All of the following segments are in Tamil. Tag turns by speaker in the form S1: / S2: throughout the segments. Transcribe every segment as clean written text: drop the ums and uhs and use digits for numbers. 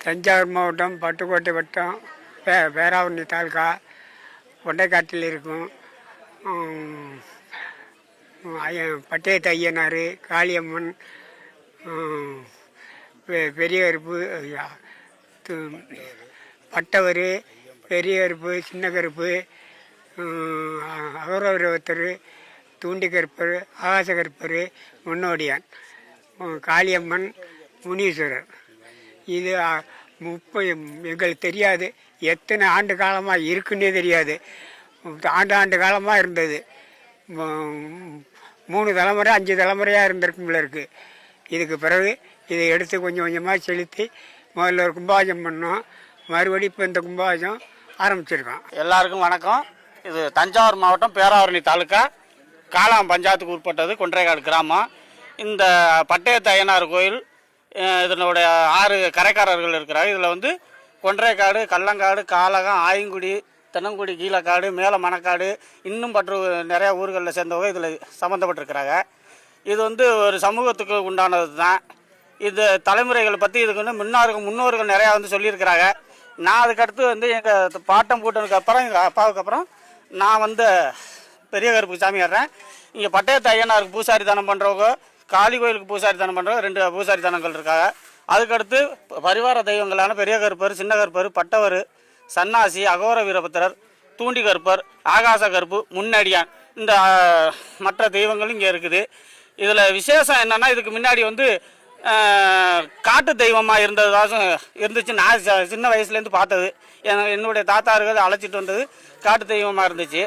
S1: தஞ்சாவூர் மாவட்டம் பட்டுக்கோட்டை வட்டம் பேராவூரணி தாலுக்கா ஒண்டைக்காட்டில் இருக்கும். பட்டேத்த ஐயனார், காளியம்மன், பெரிய கருப்பு, பட்டவர், பெரிய கருப்பு, சின்ன கருப்பு, அகரவரத்தர், தூண்டி கருப்பர், ஆகாச கருப்பர், முன்னோடியான், காளியம்மன், முனீஸ்வரர். இது எங்களுக்கு தெரியாது. எத்தனை ஆண்டு காலமாக இருக்குன்னே தெரியாது. ஆண்டு காலமாக இருந்தது. 3 தலைமுறை 5 தலைமுறையாக இருந்திருக்கும்ல இருக்குது. இதுக்கு பிறகு இதை எடுத்து கொஞ்சம் கொஞ்சமாக செலுத்தி முதல்ல ஒரு கும்பாபிஷேகம் பண்ணோம். மறுபடியும் இப்போ இந்த கும்பாபிஷேகம் ஆரம்பிச்சிருக்கோம்.
S2: எல்லாருக்கும் வணக்கம். இது தஞ்சாவூர் மாவட்டம் பேராவூரணி தாலுக்கா காலாம் பஞ்சாயத்துக்கு உட்பட்டது கொன்றைக்காடு கிராமம். இந்த பட்டேத்த ஐயனார் கோயில் இதனுடைய 6 கரைக்காரர்கள் இருக்கிறாங்க. இதில் கொன்றைக்காடு, கள்ளங்காடு, காலகம், ஆயங்குடி, தென்னங்குடி, கீழக்காடு, மேல மணக்காடு, இன்னும் நிறையா ஊர்களில் சேர்ந்தவங்க இதில் சம்மந்தப்பட்டிருக்கிறாங்க. இது ஒரு சமூகத்துக்கு உண்டானது தான். இது தலைமுறைகளை பற்றி இதுக்கு முன்னோர்கள் நிறையா சொல்லியிருக்கிறாங்க. நான் அதுக்கடுத்து எங்கள் பாட்டம் பூட்டனுக்கு அப்புறம் எங்கள் அப்பாவுக்கு அப்புறம் நான் பெரிய கருப்பு சாமி ஆடுறேன். இங்கே பட்டேத்த ஐயனாருக்கு பூசாரி தானம் பண்ணுறவங்க, காளி கோயிலுக்கு பூசாரி தானம் பண்ணுறவங்க 2 பூசாரி தானங்கள் இருக்காங்க. அதுக்கடுத்து பரிவார தெய்வங்களான பெரிய கருப்பர், சின்ன கருப்பர், பட்டவர், சன்னாசி, அகோர வீரபத்திரர், தூண்டி கருப்பர், ஆகாச கருப்பு, முன்னடியான், இந்த மற்ற தெய்வங்கள் இங்கே இருக்குது. இதில் விசேஷம் என்னென்னா, இதுக்கு முன்னாடி காட்டு தெய்வமாக இருந்துச்சு. நான் சின்ன வயசுலேருந்து பார்த்தது. என்னுடைய தாத்தார்கள் அழைச்சிட்டு வந்தது காட்டு தெய்வமாக இருந்துச்சு.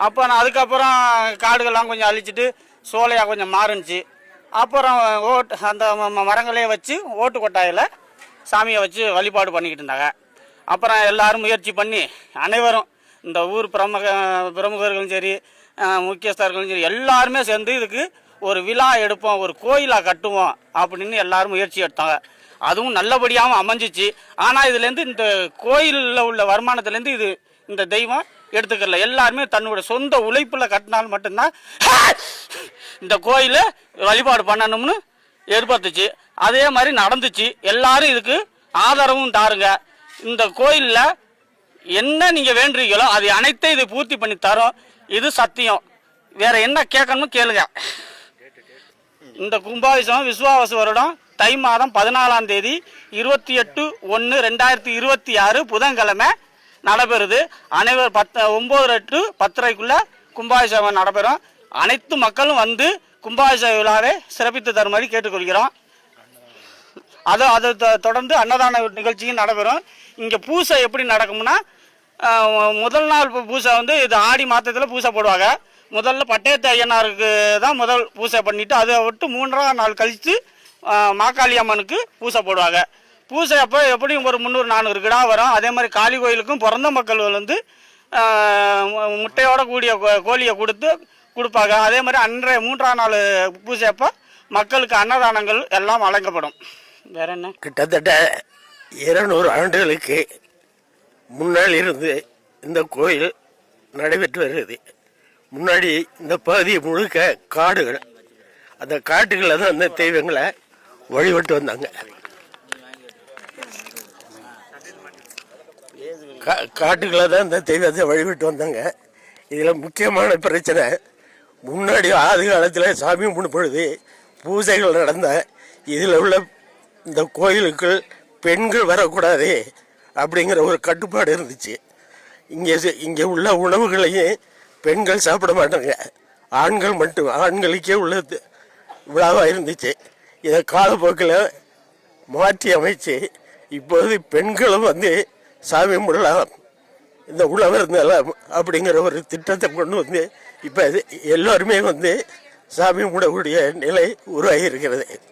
S2: அப்போ நான் அதுக்கப்புறம் காடுகள்லாம் கொஞ்சம் அழிச்சிட்டு சோலையாக கொஞ்சம் மாறுனுச்சு. அப்புறம் அந்த மரங்களே வச்சு ஓட்டு கொட்டாயில் சாமியை வச்சு வழிபாடு பண்ணிக்கிட்டு இருந்தாங்க. அப்புறம் எல்லோரும் முயற்சி பண்ணி அனைவரும் இந்த ஊர் பிரமுகர்களும் சரி, முக்கியஸ்தர்களும் சரி, எல்லாருமே சேர்ந்து இதுக்கு ஒரு விழா எடுப்போம், ஒரு கோயிலாக கட்டுவோம் அப்படின்னு எல்லாரும் முயற்சி எடுத்தாங்க. அதுவும் நல்லபடியாகவும் அமைஞ்சிச்சு. ஆனால் இதுலேருந்து இந்த கோயிலில் உள்ள வருமானத்துலேருந்து இந்த தெய்வம் எடுத்துக்கல. எல்லாருமே தன்னோட சொந்த உழைப்பில் கட்டினால் மட்டும்தான் இந்த கோயிலை வழிபாடு பண்ணணும்னு எதிர்பார்த்துச்சு. அதே மாதிரி நடந்துச்சு. எல்லாரும் இதுக்கு ஆதரவும் தாருங்க. இந்த கோயிலில் என்ன நீங்கள் வேண்டுறீங்களோ அது அனைத்தையும் இது பூர்த்தி பண்ணி தரோம். இது சத்தியம். வேற என்ன கேட்கணும்னு கேளுங்க. இந்த கும்பாபிஷேகம் விசுவாவசு வருடம் தை மாதம் 14ஆம் தேதி 28/1/2026 புதன்கிழமை நடைபெறுது. அனைவர் 9 to 10:30 கும்பாபிஷேகம் நடைபெறும். அனைத்து மக்களும் கும்பாபிஷேக விழாவை சிறப்பித்து தருமாறு கேட்டுக்கொள்கிறோம். அதை தொடர்ந்து அன்னதான நிகழ்ச்சியும் நடைபெறும். இங்கே பூசை எப்படி நடக்கும்னா, முதல் நாள் பூசை இது ஆடி மாதத்தில் பூசை போடுவாங்க. முதல்ல பட்டேத்த ஐயனாருக்கு தான் முதல் பூசை பண்ணிவிட்டு அதை விட்டு 3ஆம் நாள் கழித்து மாக்காளி அம்மனுக்கு பூசை போடுவாங்க. பூசை அப்போ எப்படியும் ஒரு 300-400 கிடா வரும். அதே மாதிரி காளி கோயிலுக்கும் பிறந்த மக்கள் முட்டையோட கூடிய கோழியை கொடுப்பாங்க. அதே மாதிரி அன்றைய 3ஆம் நாள் பூசை அப்போ மக்களுக்கு அன்னதானங்கள் எல்லாம் வழங்கப்படும். வேற என்ன,
S3: கிட்டத்தட்ட 200 ஆண்டுகளுக்கு முன்னால் இருந்து இந்த கோயில் நடைபெற்று வருகிறது. முன்னாடி இந்த பகுதி முழுக்க காடுகள். அந்த காட்டுகளில் தான் அந்த தெய்வங்களை வழிபட்டு வந்தாங்க. காட்டுகளை தான் இந்த தெய்வத்தை வழிபட்டு வந்தாங்க. இதில் முக்கியமான பிரச்சனை, முன்னாடி ஆதி காலத்தில் சாமி கும்பிடும் பொழுது பூஜைகள் நடந்த இதில் உள்ள இந்த கோயிலுக்குள் பெண்கள் வரக்கூடாது அப்படிங்கிற ஒரு கட்டுப்பாடு இருந்துச்சு. இங்கே உள்ள உணவுகளையும் பெண்கள் சாப்பிட மாட்டாங்க, ஆண்கள் மட்டும், ஆண்களுக்கே உள்ள விழாவாக இருந்துச்சு. இதை காலப்போக்கில் மாற்றி அமைச்சு இப்போது பெண்களும் சாமி கும்பிடலாம், இந்த உழவர் நிலம் அப்படிங்கிற ஒரு திட்டத்தை கொண்டு இப்போ எல்லோருமே சாமி கும்பிடக்கூடிய நிலை உருவாகி இருக்கிறது.